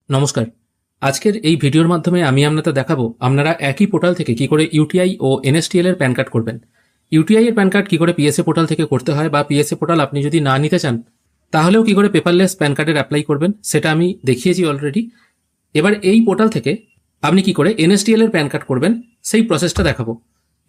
নমস্কার। আজকের এই ভিডিওর মাধ্যমে আমি আপনাদের দেখাবো আপনারা একই পোর্টাল থেকে কি করে ইউটিআই ও এনএসটিএল এর প্যান কার্ড করবেন। ইউটিআই এর প্যান কার্ড কি করে পিএসএ পোর্টাল থেকে করতে হয়, বা পিএসএ পোর্টাল আপনি যদি না নিতে চান তাহলেও কি করে পেপারলেস প্যান কার্ডের অ্যাপ্লাই করবেন সেটা আমি দেখিয়েছি অলরেডি। এবার এই পোর্টাল থেকে আপনি কি করে এনএসটিএল এর প্যান কার্ড করবেন সেই প্রসেসটা দেখাবো।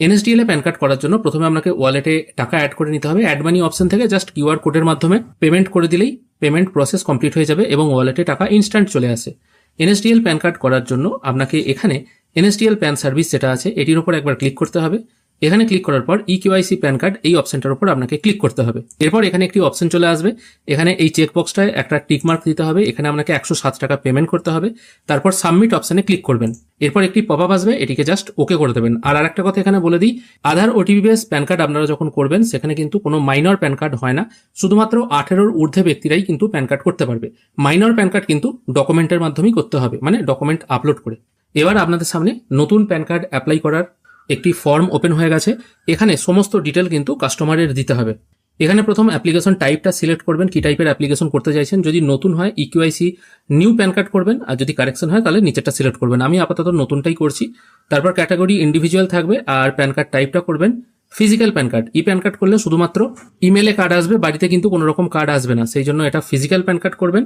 এনএসডিএল এ প্যান কার্ড করার জন্য প্রথমে আপনাকে ওয়ালেটে টাকা অ্যাড করে নিতে হবে। অ্যাড মানি অপশন থেকে জাস্ট কিউআর কোডের মাধ্যমে পেমেন্ট করে দিলেই পেমেন্ট প্রসেস কমপ্লিট হয়ে যাবে এবং ওয়ালেটে টাকা ইনস্ট্যান্ট চলে আসে। এনএসডিএল প্যান কার্ড করার জন্য আপনাকে এখানে এনএসডিএল প্যান সার্ভিস যেটা আছে এটির উপর একবার ক্লিক করতে হবে। এখানে ক্লিক করার পর ইকিউআইসি প্যান কার্ড এই অপশনটার উপর আপনাকে ক্লিক করতে হবে। এরপর এখানে একটি অপশন চলে আসবে, এখানে এই চেকবক্সটায় একটা টিক মার্ক দিতে হবে। এখানে আপনাকে 107 টাকা পেমেন্ট করতে হবে। তারপর সাবমিট অপশনে ক্লিক করবেন। এরপর একটি পপআপ আসবে, এটিকে জাস্ট ওকে করে দেবেন। আর আরেকটা কথা এখানে বলে দিই, আধার ওটিপি বেস প্যান কার্ড আপনারা যখন করবেন সেখানে কিন্তু কোনো মাইনর প্যান কার্ড হয় না, শুধুমাত্র 18-র ঊর্ধ্বে ব্যক্তিরাই কিন্তু প্যান কার্ড করতে পারবে। মাইনর প্যান কার্ড কিন্তু ডকুমেন্টের মাধ্যমেই করতে হবে, মানে ডকুমেন্ট আপলোড করে। এবার আপনাদের সামনে নতুন প্যান কার্ড অ্যাপ্লাই করার একটি ফর্ম ওপেন হয়ে গেছে। এখানে সমস্ত ডিটেল কিন্তু কাস্টমারের দিতে হবে। এখানে প্রথম অ্যাপ্লিকেশন টাইপটা সিলেক্ট করবেন, কি টাইপের অ্যাপ্লিকেশন করতে চাইছেন। যদি নতুন হয় ইকিউআইসি নিউ প্যান কার্ড করবেন, আর যদি কারেকশন হয় তাহলে নিচেরটা সিলেক্ট করবেন। আমি আপাতত নতুনটাই করছি। তারপর ক্যাটাগরি ইন্ডিভিজুয়াল থাকবে, আর প্যান কার্ড টাইপটা করবেন ফিজিক্যাল প্যান কার্ড। ই প্যান কার্ড করলে শুধুমাত্র ইমেলে কার্ড আসবে, বাড়িতে কিন্তু কোনো রকম কার্ড আসবে না, সেই জন্য এটা ফিজিক্যাল প্যান কার্ড করবেন।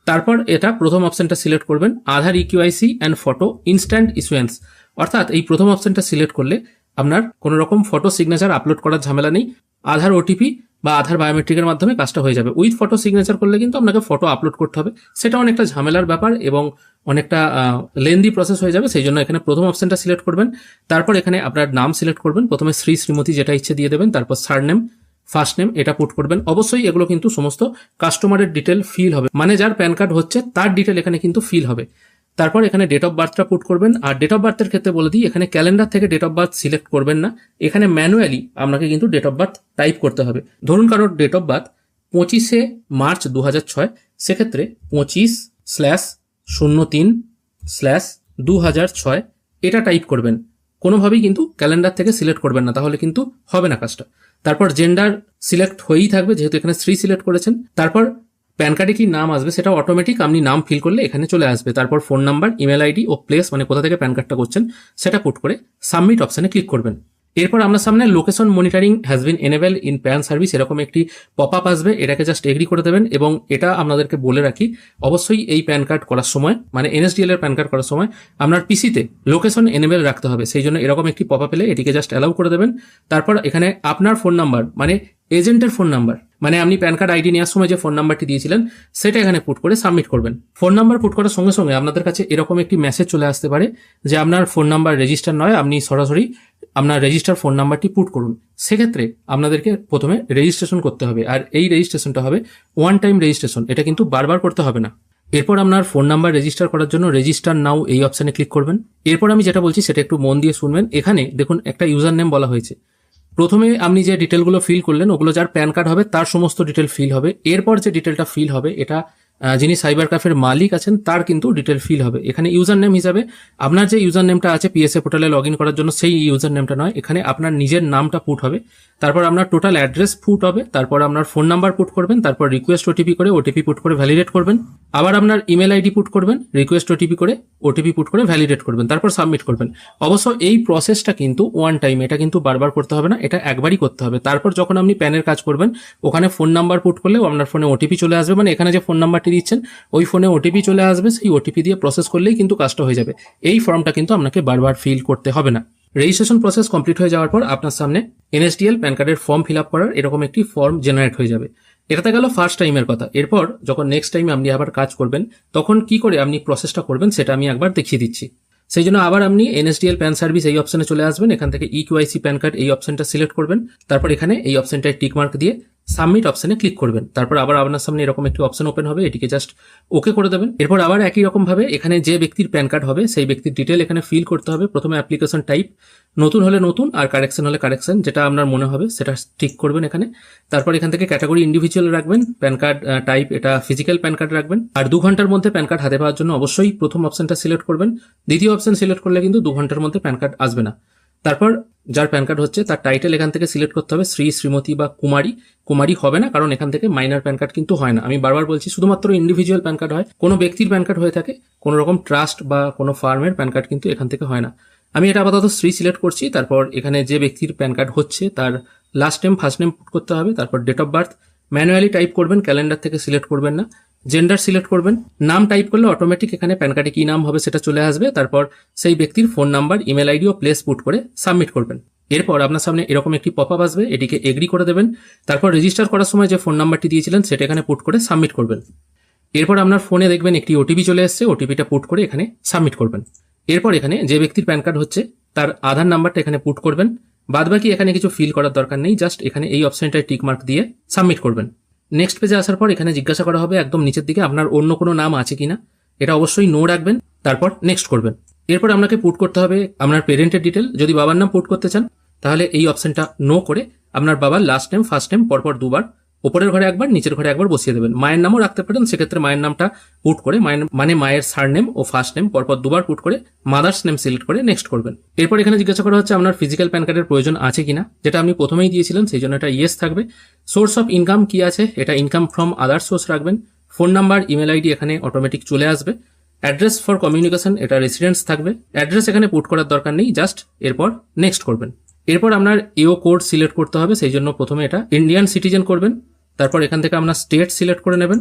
তারপর এটা প্রথম অপশনটা সিলেক্ট করবেন, Aadhaar eKYC and photo instant issuance. অর্থাৎ এই প্রথম অপশনটা সিলেক্ট করলে আপনার কোনো রকম ফটো সিগনেচার আপলোড করার ঝামেলা নেই। আধার ওটিপি বা আধার বায়োমেট্রিকের মাধ্যমে কাজটা হয়ে যাবে। উইথ ফটো সিগনেচার করলে কিন্তু আপনাকে ফটো আপলোড করতে হবে, সেটা অনেকটা ঝামেলার ব্যাপার এবং অনেকটা লেন্দি প্রসেস হয়ে যাবে। সেই জন্য এখানে প্রথম অপশনটা সিলেক্ট করবেন। তারপর এখানে আপনার নাম সিলেক্ট করবেন, প্রথমে শ্রী শ্রীমতী যেটা ইচ্ছে দিয়ে দেবেন। তারপর সারনেম, ফার্স্ট নেম এটা পুট করবেন। অবশ্যই এগুলো কিন্তু সমস্ত কাস্টমারের ডিটেল ফিল হবে, মানে যার প্যান কার্ড হচ্ছে তার ডিটেল এখানে কিন্তু ফিল হবে। তারপর এখানে ডেট অফ বার্থটা পুট করবেন। আর ডেট অফ বার্থের ক্ষেত্রে বলে দিই, এখানে ক্যালেন্ডার থেকে ডেট অফ বার্থ সিলেক্ট করবেন না, এখানে ম্যানুয়ালি আপনাকে কিন্তু ডেট অফ বার্থ টাইপ করতে হবে। ধরুন কারোর ডেট অফ বার্থ 25শে মার্চ 2006, সেক্ষেত্রে 25/03/2006 এটা টাইপ করবেন। কোনোভাবেই কিন্তু ক্যালেন্ডার থেকে সিলেক্ট করবেন না, তাহলে কিন্তু হবে না কাজটা। তারপর জেন্ডার সিলেক্ট হয়েই থাকবে, যেহেতু এখানে স্ত্রী সিলেক্ট করেছেন। তারপর প্যান কার্ডে কি নাম আসবে সেটা অটোমেটিক আপনি নাম ফিল করলে এখানে চলে আসবে। তারপর ফোন নাম্বার, ইমেল আইডি ও প্লেস, মানে কোথা থেকে প্যান কার্ডটা করছেন সেটা পুট করে সাবমিট অপশনে ক্লিক করবেন। এরপর আপনার সামনে location monitoring has been enable in pan service এরকম একটি পপআপ আসবে, এটাকে জাস্ট এগ্রি করে দেবেন। এবং এটা আপনাদেরকে বলে রাখি, অবশ্যই এই প্যান কার্ড করার সময়, মানে এনএসডিএল এর প্যান কার্ড করার সময় আপনার পিসিতে লোকেশন এনেবল রাখতে হবে। সেই জন্য এরকম একটি পপআপ এলে এটিকে জাস্ট অ্যালাউ করে দেবেন। তারপর এখানে আপনার ফোন নাম্বার, মানে এজেন্টের ফোন নাম্বার, মানে আপনি প্যান কার্ড আইডি নেওয়ার সময় যে ফোন নাম্বারটি দিয়েছিলেন সেটা এখানে পুট করে সাবমিট করবেন। ফোন নাম্বার পুট করার সঙ্গে সঙ্গে আপনাদের কাছে এরকম একটি মেসেজ চলে আসতে পারে যে আপনার ফোন নাম্বার রেজিস্টার নয়, আপনি সরাসরি আপনার রেজিস্টার ফোন নাম্বারটি পুট করুন। সেক্ষেত্রে আপনাদেরকে প্রথমে রেজিস্ট্রেশন করতে হবে, আর এই রেজিস্ট্রেশনটা হবে ওয়ান টাইম রেজিস্ট্রেশন, এটা কিন্তু বারবার করতে হবে না। এরপর আপনার ফোন নাম্বার রেজিস্টার করার জন্য রেজিস্টার নাও এই অপশানে ক্লিক করবেন। এরপর আমি যেটা বলছি সেটা একটু মন দিয়ে শুনবেন। এখানে দেখুন একটা ইউজার নেম বলা হয়েছে। প্রথমে আপনি যে ডিটেলগুলো ফিল করলেন ওগুলো যার প্যান কার্ড হবে তার সমস্ত ডিটেল ফিল হবে। এরপর যে ডিটেলটা ফিল হবে এটা যিনি সাইবার ক্যাফের মালিক আছেন তার কিন্তু ডিটেল ফিল হবে। এখানে ইউজার নেম হিসাবে আপনার যে ইউজার নেমটা আছে পিএসএ পোর্টালে লগ ইন করার জন্য সেই ইউজার নেমটা নয়, এখানে আপনার নিজের নামটা পুট হবে। তারপর আপনার টোটাল অ্যাড্রেস পুট হবে। তারপর আপনার ফোন নাম্বার পুট করবেন। তারপর রিকোয়েস্ট ওটিপি করে ওটিপি পুট করে ভ্যালিডেট করবেন। আবার আপনার ইমেল আইডি পুট করবেন, রিকোয়েস্ট ওটিপি করে ওটিপি পুট করে ভ্যালিডেট করবেন। তারপর সাবমিট করবেন। অবশ্য এই প্রসেসটা কিন্তু ওয়ান টাইম, এটা কিন্তু বারবার করতে হবে না, এটা একবারই করতে হবে। তারপর যখন আপনি প্যানের কাজ করবেন ওখানে ফোন নাম্বার পুট করলেও আপনার ফোনে ওটিপি চলে আসবে, মানে এখানে যে ফোন নাম্বারটি দিচ্ছেন ওই ফোনে ওটিপি চলে আসবে, সেই ওটিপি দিয়ে প্রসেস করলেই কিন্তু কাজটা হয়ে যাবে। এই ফর্মটা কিন্তু আপনাকে বারবার ফিল করতে হবে না। রেজিস্ট্রেশন প্রসেস কমপ্লিট হয়ে যাওয়ার পর আপনার সামনে এনএসডিএল প্যান কার্ডের ফর্ম ফিল আপ করার এরকম একটি ফর্ম জেনারেট হয়ে যাবে। এটাতে গেল ফার্স্ট টাইমের কথা। এরপর যখন নেক্সট টাইম আপনি আবার কাজ করবেন তখন কি করে আপনি প্রসেসটা করবেন সেটা আমি একবার দেখিয়ে দিচ্ছি। সেই জন্য আবার আপনি এনএসডিএল প্যান সার্ভিস এই অপশনে চলে আসবেন। এখান থেকে ইকিউআইসি প্যান কার্ড এই অপশনটা সিলেক্ট করবেন। তারপর এখানে এই অপশনটায় টিক মার্ক দিয়ে সাবমিট অপশনে ক্লিক করবেন। তারপর আবার আপনার সামনে এরকম একটি অপশন ওপেন হবে, এটিকে জাস্ট ওকে করে দেবেন। এরপর আবার একই রকম ভাবে এখানে যে ব্যক্তির প্যান কার্ড হবে সেই ব্যক্তির ডিটেল এখানে ফিল করতে হবে। প্রথমে অ্যাপ্লিকেশন টাইপ, নতুন হলে নতুন আর কারেকশন হলে কারেকশন, যেটা আপনার মনে হবে সেটা ঠিক করবেন এখানে। তারপর এখান থেকে ক্যাটাগরি ইন্ডিভিজুয়াল রাখবেন, প্যান কার্ড টাইপ এটা ফিজিক্যাল প্যান কার্ড রাখবেন। আর 2 ঘন্টার মধ্যে প্যান কার্ড হাতে পাওয়ার জন্য অবশ্যই প্রথম অপশনটা সিলেক্ট করবেন। দ্বিতীয় অপশন সিলেক্ট করলে কিন্তু 2 ঘন্টার মধ্যে প্যান কার্ড আসবে না। তারপর যার প্যান কার্ড হচ্ছে তার টাইটেল এখান থেকে সিলেক্ট করতে হবে, শ্রী, শ্রীমতী বা কুমারী। কুমারী হবে না, কারণ এখান থেকে মাইনর প্যান কার্ড কিন্তু হয় না। আমি বারবার বলছি, শুধুমাত্র ইন্ডিভিজুয়াল প্যান কার্ড হয়, কোনো ব্যক্তির প্যান কার্ড হয়ে থাকে, কোনো রকম ট্রাস্ট বা কোনো ফার্মের প্যান কার্ড কিন্তু এখান থেকে হয় না। আমি এটা আপাতত শ্রী সিলেক্ট করছি। তারপর এখানে যে ব্যক্তির প্যান কার্ড হচ্ছে তার last name, first name put করতে হবে। তারপর date of birth manually type করবেন, ক্যালেন্ডার থেকে সিলেক্ট করবেন না। জেন্ডার সিলেক্ট করবেন। নাম টাইপ করলে অটোমেটিক এখানে প্যান কার্ডে কি নাম হবে সেটা চলে আসবে। তারপর সেই ব্যক্তির ফোন নাম্বার, ইমেল আইডি ও প্লেস পুট করে সাবমিট করবেন। এরপর আপনার সামনে এরকম একটি পপ আপ আসবে, এটিকে এগ্রি করে দেবেন। তারপর রেজিস্টার করার সময় যে ফোন নাম্বারটি দিয়েছিলেন সেটা এখানে পুট করে সাবমিট করবেন। এরপর আপনার ফোনে দেখবেন একটি ওটিপি চলে এসেছে, ওটিপিটা পুট করে এখানে সাবমিট করবেন। এরপর এখানে যে ব্যক্তির প্যান কার্ড হচ্ছে তার আধার নাম্বারটা এখানে পুট করবেন। বাদবাকি এখানে কিছু ফিল করার দরকার নেই, জাস্ট এখানে এই অপশনটায় টিক মার্ক দিয়ে সাবমিট করবেন। নেক্সট পেজে আসার পর এখানে জিজ্ঞাসা করা হবে একদম নিচের দিকে আপনার অন্য কোনো নাম আছে কিনা, এটা অবশ্যই নো রাখবেন। তারপর নেক্সট করবেন। এরপর আপনাকে পুট করতে হবে আপনার পেরেন্টের ডিটেল। যদি বাবার নাম পুট করতে চান তাহলে এই অপশনটা নো করে আপনার বাবার লাস্ট নেম, ফার্স্ট নেম পরপর দুবার ওপরের ঘরে একবার, নিচের ঘরে একবার বসিয়ে দেবেন। মায়ের নামও রাখতে পারেন, সেক্ষেত্রে মায়ের নামটা পুট করে মায়ের সারনেম ও ফার্স্ট নেম পরপর দুবার পুট করে মাদার্স নেম সিলেক্ট করে নেক্সট করবেন। এরপর এখানে জিজ্ঞাসা করা হচ্ছে আপনার ফিজিক্যাল প্যান কার্ডের প্রয়োজন আছে কিনা, যেটা আপনি প্রথমেই দিয়েছিলেন সেই জন্য এটা ইয়েস থাকবে। সোর্স অফ ইনকাম কি আছে, এটা ইনকাম ফ্রম আদার সোর্স রাখবেন। ফোন নাম্বার, ইমেল আইডি এখানে অটোমেটিক চলে আসবে। অ্যাড্রেস ফর কমিউনিকেশন এটা রেসিডেন্স থাকবে। অ্যাড্রেস এখানে পুট করার দরকার নেই, জাস্ট এরপর নেক্সট করবেন। এরপর আপনার এও কোড সিলেক্ট করতে হবে, সেই জন্য প্রথমে এটা ইন্ডিয়ান সিটিজেন করবেন। তারপর এখান থেকে আপনার স্টেট সিলেক্ট করে নেবেন।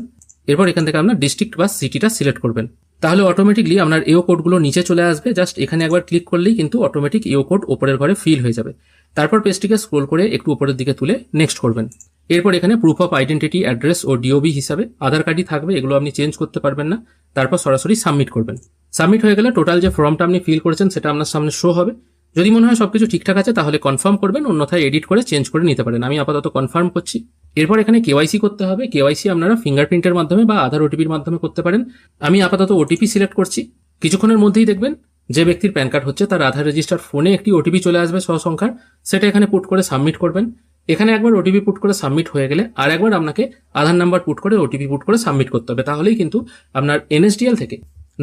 এরপর এখান থেকে আপনার ডিস্ট্রিক্ট বা সিটিটা সিলেক্ট করবেন। তাহলে অটোমেটিকলি আপনার এও কোডগুলো নিচে চলে আসবে। জাস্ট এখানে একবার ক্লিক করলেই কিন্তু অটোমেটিক এও কোড ওপরের ঘরে ফিল হয়ে যাবে। তারপর পেজটিকে স্ক্রোল করে একটু উপরের দিকে তুলে নেক্সট করবেন। এরপর এখানে প্রুফ অফ আইডেন্টিটি, অ্যাড্রেস ও ডিওবি হিসাবে আধার কার্ডই থাকবে, এগুলো আপনি চেঞ্জ করতে পারবেন না। তারপর সরাসরি সাবমিট করবেন। সাবমিট হয়ে গেলে টোটাল যে ফর্মটা আপনি ফিল করেছেন সেটা আপনার সামনে শো হবে। যদি মনে হয় সবকিছু ঠিকঠাক আছে তাহলে কনফার্ম করবেন, অন্যথায় এডিট করে চেঞ্জ করে নিতে পারেন। আমি আপাতত কনফার্ম করছি। এরপর এখানে কেওয়াইসি করতে হবে। কেওয়াইসি আপনারা ফিঙ্গারপ্রিন্টের মাধ্যমে বা আধার ওটিপির মাধ্যমে করতে পারেন। আমি আপাতত ওটিপি সিলেক্ট করছি। কিছুক্ষণের মধ্যেই দেখবেন যে ব্যক্তির প্যান কার্ড হচ্ছে তার আধার রেজিস্টার ফোনে একটি ওটিপি চলে আসবে সংখ্যার, সেটা এখানে পুট করে সাবমিট করবেন। এখানে একবার ওটিপি পুট করে সাবমিট হয়ে গেলে আর একবার আপনাকে আধার নাম্বার পুট করে ওটিপি পুট করে সাবমিট করতে হবে। তাহলেই কিন্তু আপনার এনএসডিএল থেকে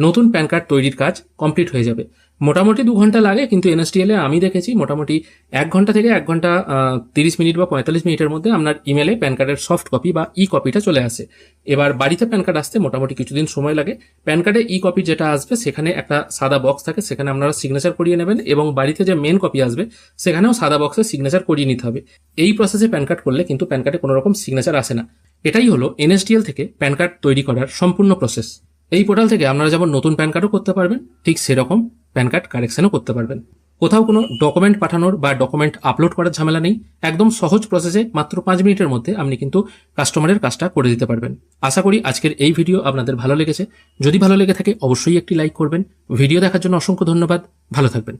নতুন প্যান কার্ড তৈরির কাজ কমপ্লিট হয়ে যাবে। মোটামুটি 2 ঘন্টা লাগে, কিন্তু এনএসডিএলে আমি দেখেছি মোটামুটি 1 ঘন্টা থেকে 1 ঘন্টা 30 মিনিট বা 45 মিনিটের মধ্যে আপনার ইমেলে প্যান কার্ডের সফট কপি বা ই কপিটা চলে আসে। এবার বাড়িতে প্যান কার্ড আসতে মোটামুটি কিছুদিন সময় লাগে। প্যান কার্ডে ই কপি যেটা আসবে সেখানে একটা সাদা বক্স থাকে, সেখানে আপনারা সিগনেচার করিয়ে নেবেন, এবং বাড়িতে যে মেন কপি আসবে সেখানেও সাদা বক্সে সিগনেচার করিয়ে নিতে হবে। এই প্রসেসে প্যান কার্ড করলে কিন্তু প্যান কার্ডে কোনো রকম সিগনেচার আসে না। এটাই হলো এনএসডিএল থেকে প্যান কার্ড তৈরি করার সম্পূর্ণ প্রসেস। এই পোর্টাল থেকে আপনারা যেমন নতুন প্যান কার্ডও করতে পারবেন, ঠিক সেরকম প্যান কার্ড কারেকশনও করতে পারবেন। কোথাও কোনো ডকুমেন্ট পাঠানোর বা ডকুমেন্ট আপলোড করার ঝামেলা নেই। একদম সহজ প্রসেসে মাত্র 5 মিনিটের মধ্যে আপনি কিন্তু কাস্টমারের কাজটা করে দিতে পারবেন। আশা করি আজকের এই ভিডিও আপনাদের ভালো লেগেছে। যদি ভালো লেগে থাকে অবশ্যই একটি লাইক করবেন। ভিডিও দেখার জন্য অসংখ্য ধন্যবাদ। ভালো থাকবেন।